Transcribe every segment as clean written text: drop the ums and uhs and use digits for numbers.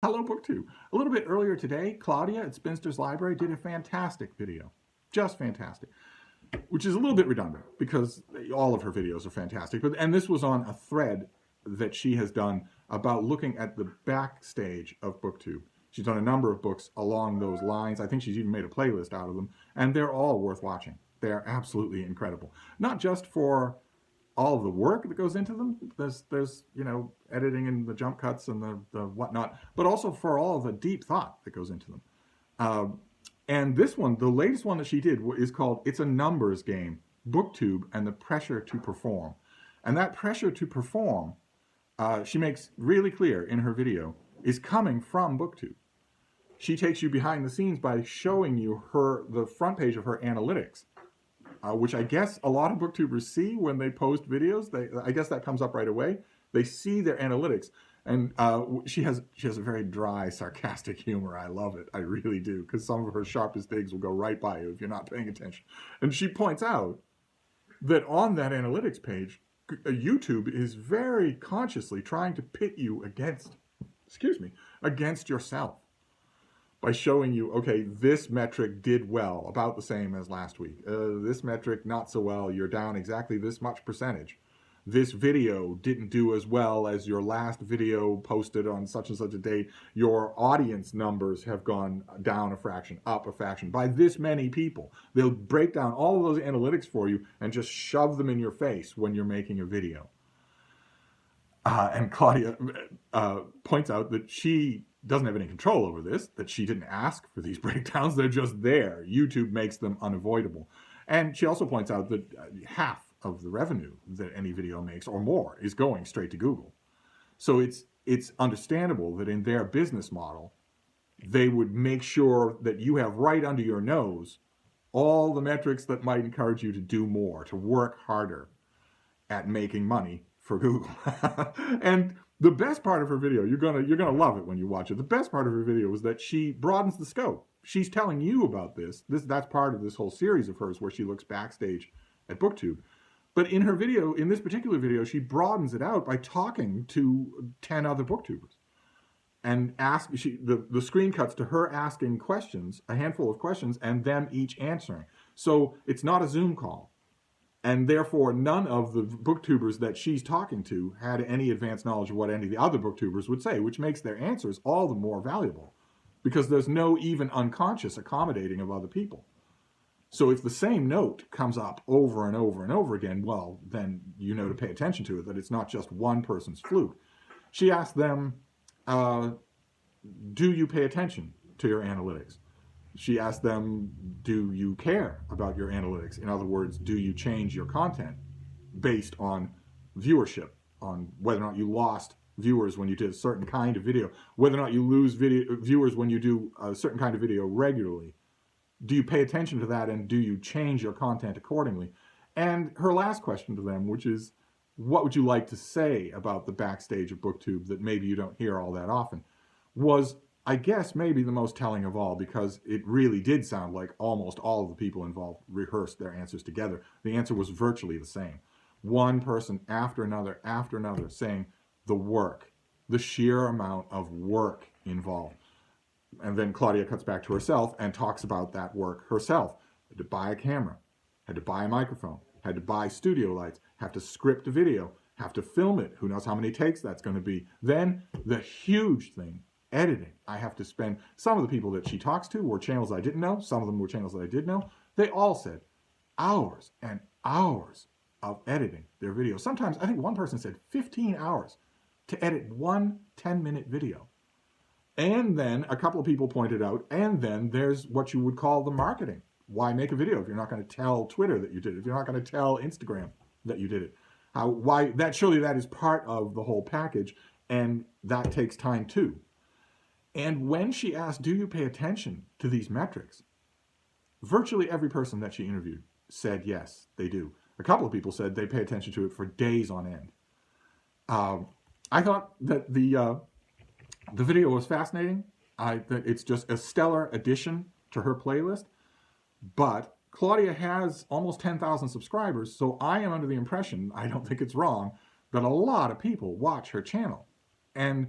Hello, BookTube. A little bit earlier today, Claudia at Spinster's Library did a fantastic video. Just fantastic. Which is a little bit redundant because all of her videos are fantastic. And this was on a thread that she has done about looking at the backstage of BookTube. She's done a number of books along those lines. I think she's even made a playlist out of them. And they're all worth watching. They're absolutely incredible. Not just for all of the work that goes into them. There's editing and the jump cuts and the whatnot, but also for all of the deep thought that goes into them. And this one, the latest one that she did, is called "It's a Numbers Game: BookTube and the Pressure to Perform." And that pressure to perform, she makes really clear in her video, is coming from BookTube. She takes you behind the scenes by showing you the front page of her analytics. Which I guess a lot of booktubers see when they post videos. I guess that comes up right away. They see their analytics, and she has a very dry, sarcastic humor. I love it. I really do, because some of her sharpest digs will go right by you if you're not paying attention. And she points out that on that analytics page, YouTube is very consciously trying to pit you against yourself, by showing you, okay, this metric did well, about the same as last week. This metric, not so well, you're down exactly this much percentage. This video didn't do as well as your last video posted on such and such a date. Your audience numbers have gone down a fraction, up a fraction, by this many people. They'll break down all of those analytics for you and just shove them in your face when you're making a video. And Claudia points out that she doesn't have any control over this, that she didn't ask for these breakdowns. They're just there. YouTube makes them unavoidable. And she also points out that half of the revenue that any video makes, or more, is going straight to Google. So it's understandable that in their business model, they would make sure that you have right under your nose all the metrics that might encourage you to do more, to work harder at making money for Google. And the best part of her video, you're gonna love it when you watch it. The best part of her video is that she broadens the scope. She's telling you about that's part of this whole series of hers where she looks backstage at BookTube. But in her video, in this particular video, she broadens it out by talking to 10 other booktubers. And the screen cuts to her asking questions, a handful of questions, and them each answering. So it's not a Zoom call. And therefore, none of the booktubers that she's talking to had any advanced knowledge of what any of the other booktubers would say, which makes their answers all the more valuable, because there's no even unconscious accommodating of other people. So if the same note comes up over and over and over again, well, then you know to pay attention to it, that it's not just one person's fluke. She asked them, do you pay attention to your analytics? She asked them, do you care about your analytics? In other words, do you change your content based on viewership, on whether or not you lost viewers when you did a certain kind of video, whether or not you lose viewers when you do a certain kind of video regularly? Do you pay attention to that, and do you change your content accordingly? And her last question to them, which is, what would you like to say about the backstage of BookTube that maybe you don't hear all that often, was, I guess, maybe the most telling of all, because it really did sound like almost all of the people involved rehearsed their answers together. The answer was virtually the same. One person after another saying the work, the sheer amount of work involved. And then Claudia cuts back to herself and talks about that work herself. Had to buy a camera, had to buy a microphone, had to buy studio lights, have to script a video, have to film it. Who knows how many takes that's going to be. Then the huge thing, editing. I have to spend, some of the people that she talks to were channels I didn't know. Some of them were channels that I did know. They all said hours and hours of editing their videos. Sometimes, I think one person said 15 hours to edit one 10-minute video. And then a couple of people pointed out, and then there's what you would call the marketing. Why make a video if you're not going to tell Twitter that you did it, if you're not going to tell Instagram that you did it? Surely that is part of the whole package, and that takes time too. And when she asked, do you pay attention to these metrics? Virtually every person that she interviewed said yes, they do. A couple of people said they pay attention to it for days on end. I thought that the video was fascinating. That it's just a stellar addition to her playlist. But Claudia has almost 10,000 subscribers, so I am under the impression, I don't think it's wrong, that a lot of people watch her channel. And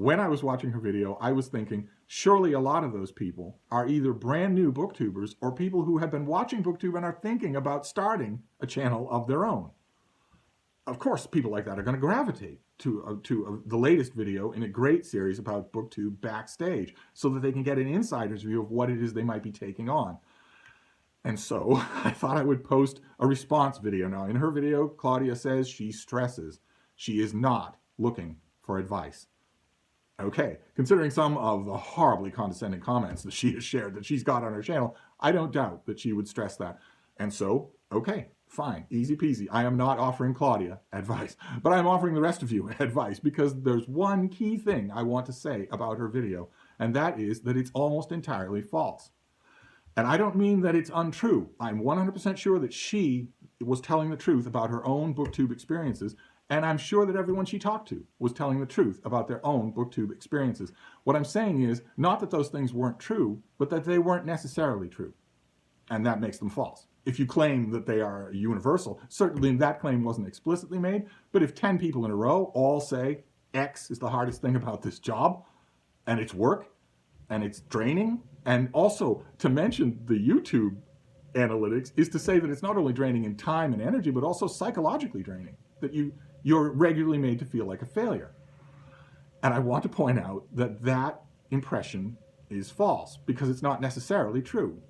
when I was watching her video, I was thinking, surely a lot of those people are either brand new booktubers or people who have been watching booktube and are thinking about starting a channel of their own. Of course, people like that are going to gravitate to the latest video in a great series about booktube backstage so that they can get an insider's view of what it is they might be taking on. And so I thought I would post a response video. Now, in her video, Claudia says she stresses she is not looking for advice. Okay, considering some of the horribly condescending comments that she has shared that she's got on her channel, I don't doubt that she would stress that. And so, okay, fine, easy peasy. I am not offering Claudia advice, but I'm offering the rest of you advice because there's one key thing I want to say about her video, and that is that it's almost entirely false. And I don't mean that it's untrue. I'm 100% sure that she was telling the truth about her own booktube experiences, and I'm sure that everyone she talked to was telling the truth about their own booktube experiences. What I'm saying is not that those things weren't true, but that they weren't necessarily true. And that makes them false. If you claim that they are universal, certainly that claim wasn't explicitly made, but if 10 people in a row all say X is the hardest thing about this job, and it's work, and it's draining, and also to mention the YouTube analytics is to say that it's not only draining in time and energy, but also psychologically draining, that you're regularly made to feel like a failure. And I want to point out that that impression is false because it's not necessarily true.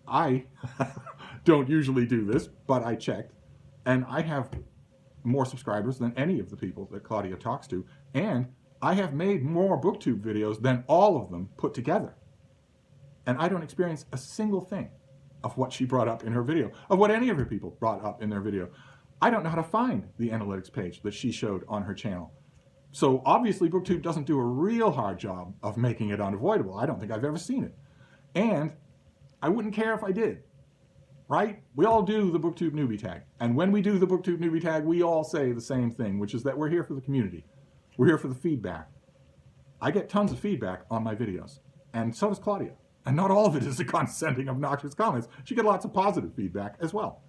I don't usually do this, but I checked, and I have more subscribers than any of the people that Claudia talks to, and I have made more booktube videos than all of them put together. And I don't experience a single thing of what she brought up in her video, of what any of her people brought up in their video. I don't know how to find the analytics page that she showed on her channel. So obviously BookTube doesn't do a real hard job of making it unavoidable. I don't think I've ever seen it. And I wouldn't care if I did, right? We all do the BookTube newbie tag. And when we do the BookTube newbie tag, we all say the same thing, which is that we're here for the community. We're here for the feedback. I get tons of feedback on my videos, and so does Claudia. And not all of it is the condescending, obnoxious comments. She gets lots of positive feedback as well.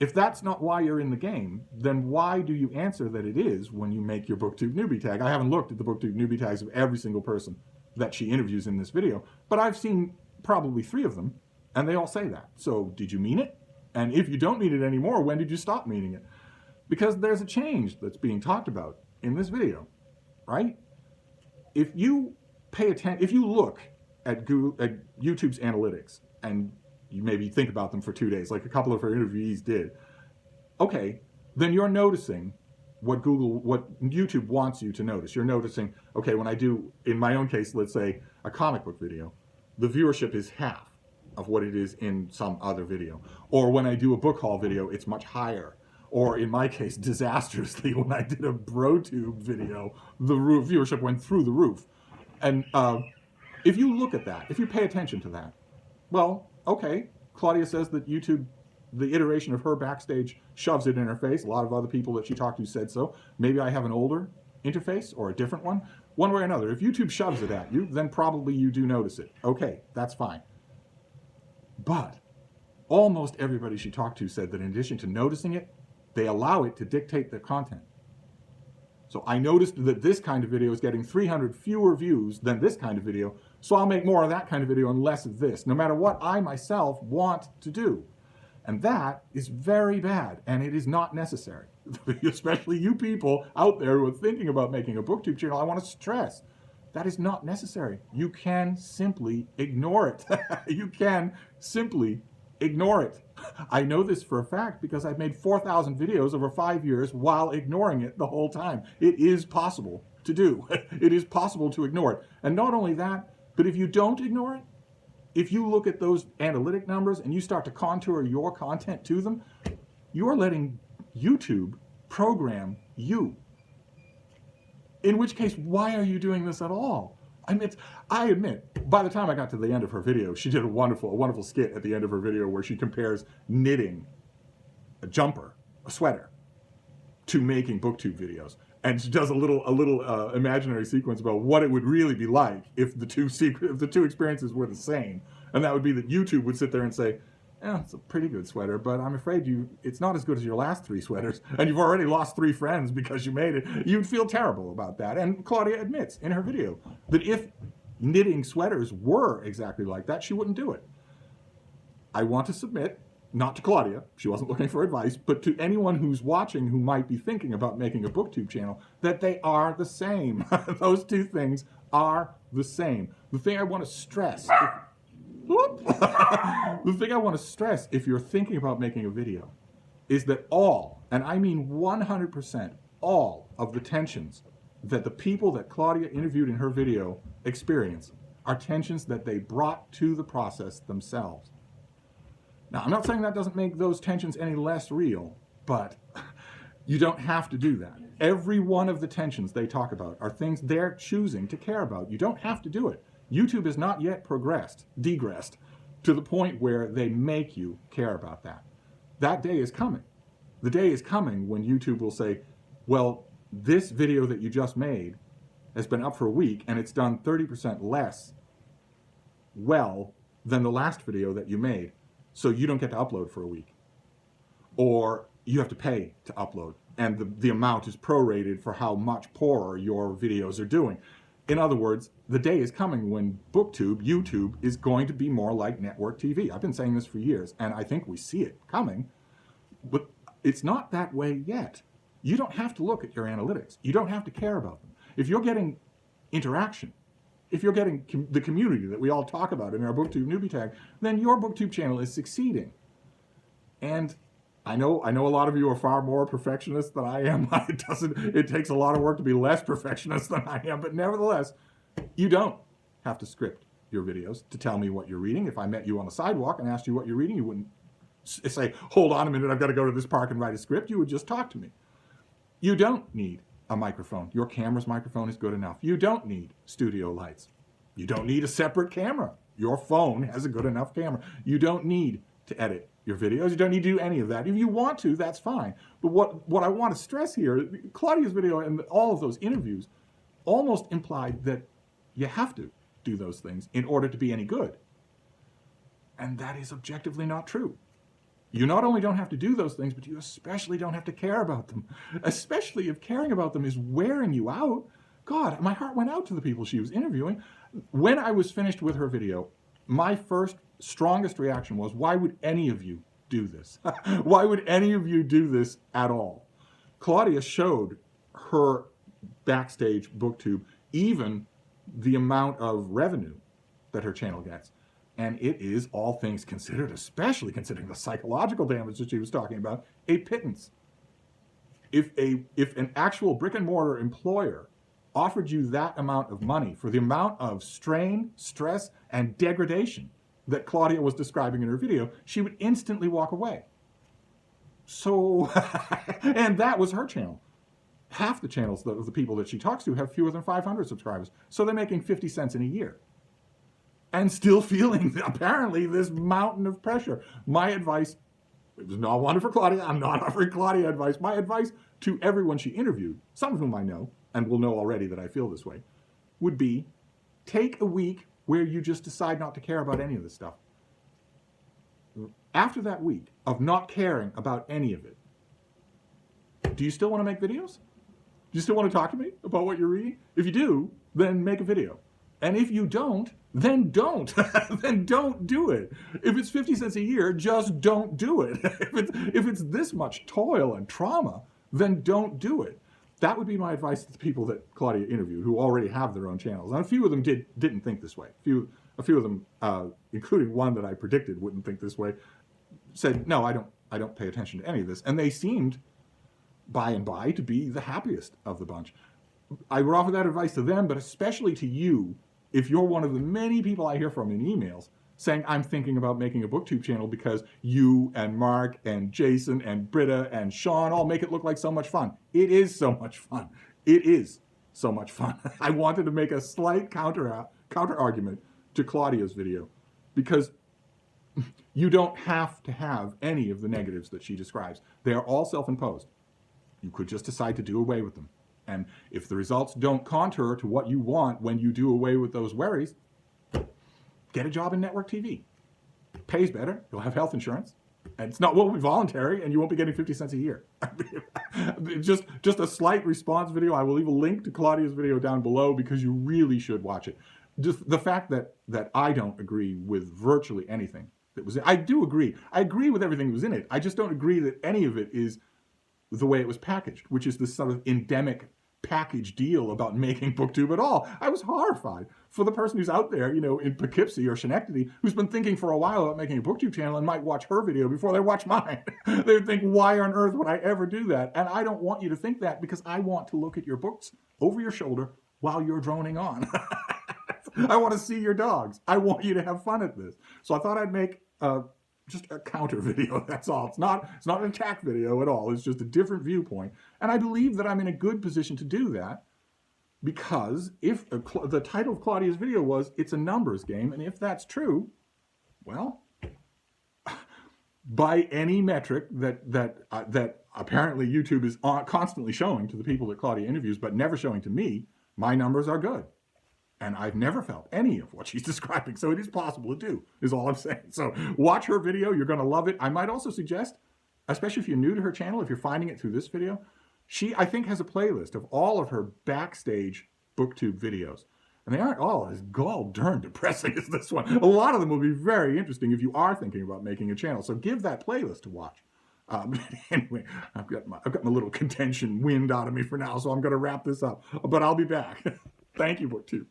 If that's not why you're in the game, then why do you answer that it is when you make your BookTube newbie tag? I haven't looked at the BookTube newbie tags of every single person that she interviews in this video, but I've seen probably 3 of them, and they all say that. So did you mean it? And if you don't mean it anymore, when did you stop meaning it? Because there's a change that's being talked about in this video, right? If you pay attention, if you look at YouTube's analytics and you maybe think about them for 2 days, like a couple of her interviewees did, okay, then you're noticing what YouTube wants you to notice. You're noticing, okay, when I do, in my own case, let's say a comic book video, the viewership is half of what it is in some other video. Or when I do a book haul video, it's much higher. Or in my case, disastrously, when I did a BroTube video, the viewership went through the roof. And if you look at that, if you pay attention to that, well, okay, Claudia says that YouTube, the iteration of her backstage, shoves it in her face. A lot of other people that she talked to said so. Maybe I have an older interface or a different one. One way or another, if YouTube shoves it at you, then probably you do notice it. Okay, that's fine. But almost everybody she talked to said that in addition to noticing it, they allow it to dictate their content. So I noticed that this kind of video is getting 300 fewer views than this kind of video, so I'll make more of that kind of video and less of this, no matter what I myself want to do. And that is very bad, and it is not necessary. Especially you people out there who are thinking about making a BookTube channel, I want to stress, that is not necessary. You can simply ignore it. You can simply ignore it. I know this for a fact because I've made 4,000 videos over 5 years while ignoring it the whole time. It is possible to do. It is possible to ignore it. And not only that, but if you don't ignore it, if you look at those analytic numbers and you start to contour your content to them, you're letting YouTube program you. In which case, why are you doing this at all? I admit, by the time I got to the end of her video, she did a wonderful skit at the end of her video where she compares knitting a jumper, a sweater, to making BookTube videos. And she does a little imaginary sequence about what it would really be like if the two experiences were the same. And that would be that YouTube would sit there and say, it's a pretty good sweater, but I'm afraid it's not as good as your last 3 sweaters, and you've already lost 3 friends because you made it. You'd feel terrible about that. And Claudia admits in her video that if knitting sweaters were exactly like that, she wouldn't do it. I want to submit, not to Claudia, she wasn't looking for advice, but to anyone who's watching who might be thinking about making a booktube channel, that they are the same. Those 2 things are the same. The thing I want to stress, the thing I want to stress if you're thinking about making a video is that all, and I mean 100%, all of the tensions that the people that Claudia interviewed in her video experience are tensions that they brought to the process themselves. Now, I'm not saying that doesn't make those tensions any less real, but you don't have to do that. Every one of the tensions they talk about are things they're choosing to care about. You don't have to do it. YouTube has not yet degressed to the point where they make you care about that. That day is coming. The day is coming when YouTube will say, well, this video that you just made has been up for a week and it's done 30% less well than the last video that you made, so you don't get to upload for a week. Or you have to pay to upload, and the amount is prorated for how much poorer your videos are doing. In other words, the day is coming when BookTube, YouTube, is going to be more like network TV. I've been saying this for years, and I think we see it coming, but it's not that way yet. You don't have to look at your analytics. You don't have to care about them. If you're getting interaction, if you're getting the community that we all talk about in our BookTube newbie tag, then your BookTube channel is succeeding. And I know a lot of you are far more perfectionist than I am. It takes a lot of work to be less perfectionist than I am, but nevertheless, you don't have to script your videos to tell me what you're reading. If I met you on the sidewalk and asked you what you're reading, you wouldn't say, hold on a minute, I've got to go to this park and write a script. You would just talk to me. You don't need a microphone. Your camera's microphone is good enough. You don't need studio lights. You don't need a separate camera. Your phone has a good enough camera. You don't need to edit your videos. You don't need to do any of that. If you want to, that's fine. But what I want to stress here, Claudia's video and all of those interviews almost implied that you have to do those things in order to be any good. And that is objectively not true. You not only don't have to do those things, but you especially don't have to care about them. Especially if caring about them is wearing you out. God, my heart went out to the people she was interviewing. When I was finished with her video, my first strongest reaction was, why would any of you do this? Why would any of you do this at all? Claudia showed her backstage BookTube, even the amount of revenue that her channel gets. And it is, all things considered, especially considering the psychological damage that she was talking about, a pittance. If an actual brick and mortar employer offered you that amount of money for the amount of strain, stress, and degradation that Claudia was describing in her video, she would instantly walk away. So, and that was her channel. Half the channels of the people that she talks to have fewer than 500 subscribers. So they're making 50 cents in a year. And still feeling, apparently, this mountain of pressure. My advice, it was not one for Claudia, I'm not offering Claudia advice. My advice to everyone she interviewed, some of whom I know, and will know already that I feel this way, would be take a week where you just decide not to care about any of this stuff. After that week of not caring about any of it, do you still want to make videos? Do you still want to talk to me about what you're reading? If you do, then make a video. And if you don't, then don't. Then don't do it. If it's 50 cents a year, just don't do it. If it's this much toil and trauma, then don't do it. That would be my advice to the people that Claudia interviewed who already have their own channels. And a few of them didn't think this way. A few of them, including one that I predicted wouldn't think this way, said, no, I don't pay attention to any of this. And they seemed, by and by, to be the happiest of the bunch. I would offer that advice to them, but especially to you, if you're one of the many people I hear from in emails saying, I'm thinking about making a BookTube channel because you and Mark and Jason and Britta and Sean all make it look like so much fun. It is so much fun. It is so much fun. I wanted to make a slight counter argument to Claudia's video because you don't have to have any of the negatives that she describes. They are all self-imposed. You could just decide to do away with them. And if the results don't contour to what you want when you do away with those worries, get a job in network TV. pays better. You'll have health insurance. And it's not won't be voluntary, and you won't be getting 50 cents a year. just a slight response video. I will leave a link to Claudia's video down below because you really should watch it. Just the fact that I don't agree with virtually anything that was in it. I do agree. I agree with everything that was in it. I just don't agree that any of it is the way it was packaged, which is this sort of endemic package deal about making BookTube at all. I was horrified for the person who's out there, in Poughkeepsie or Schenectady, who's been thinking for a while about making a BookTube channel and might watch her video before they watch mine. They would think, why on earth would I ever do that? And I don't want you to think that, because I want to look at your books over your shoulder while you're droning on. I want to see your dogs. I want you to have fun at this. So I thought I'd make just a counter video, that's all. It's not an attack video at all. It's just a different viewpoint. And I believe that I'm in a good position to do that, because if the title of Claudia's video was, it's a numbers game, and if that's true, well, by any metric that apparently YouTube is constantly showing to the people that Claudia interviews, but never showing to me, my numbers are good. And I've never felt any of what she's describing. So it is possible to do, is all I'm saying. So watch her video. You're going to love it. I might also suggest, especially if you're new to her channel, if you're finding it through this video, she, I think, has a playlist of all of her backstage BookTube videos. And they aren't all as gall-darn depressing as this one. A lot of them will be very interesting if you are thinking about making a channel. So give that playlist to watch. Anyway, I've got my little contention wind out of me for now, so I'm going to wrap this up. But I'll be back. Thank you, BookTube.